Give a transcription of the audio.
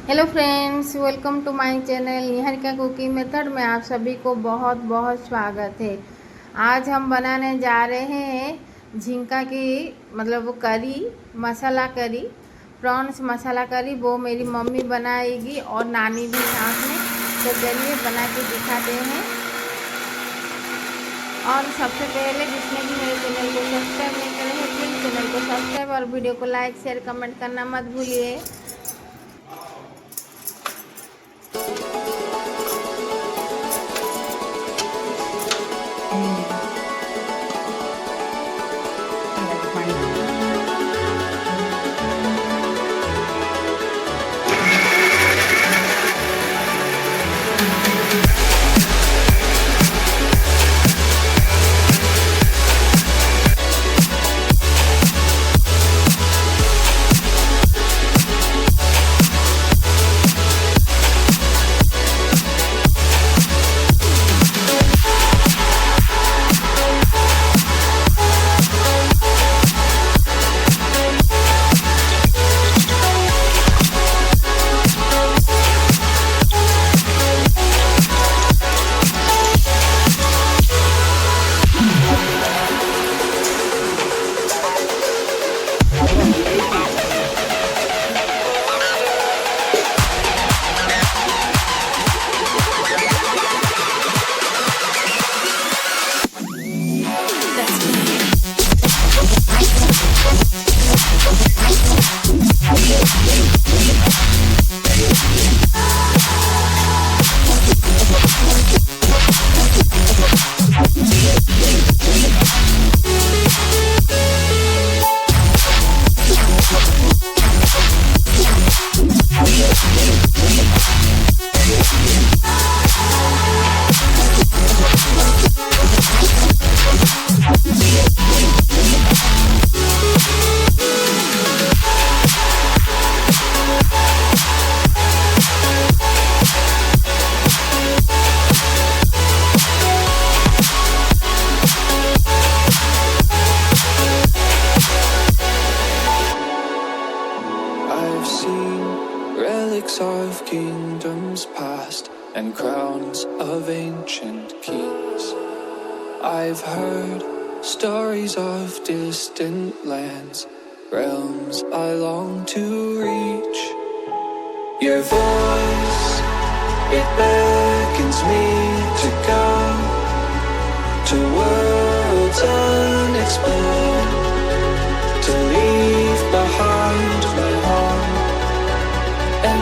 Hello friends, welcome to my channel Niharika cooking method में आप सभी को बहुत बहुत स्वागत है। आज हम बनाने जा रहे हैं झींगा की वो करी, मसाला करी, प्रॉन्स मसाला करी। वो मेरी मम्मी बनाएगी और नानी भी साथ में। तो चलिए बना के दिखाते हैं। और सबसे पहले जिसने भी मेरे चैनल को सब्सक्राइब नहीं करे हैं प्लीज़ चैनल को सब्सक्राइब और वीडियो को लाइक शेयर कमेंट करना मत भूलिए। Relics of kingdoms past and crowns of ancient kings. I've heard stories of distant lands, realms I long to reach. Your voice, it beckons me to go to worlds unexplored, to leave behind my home and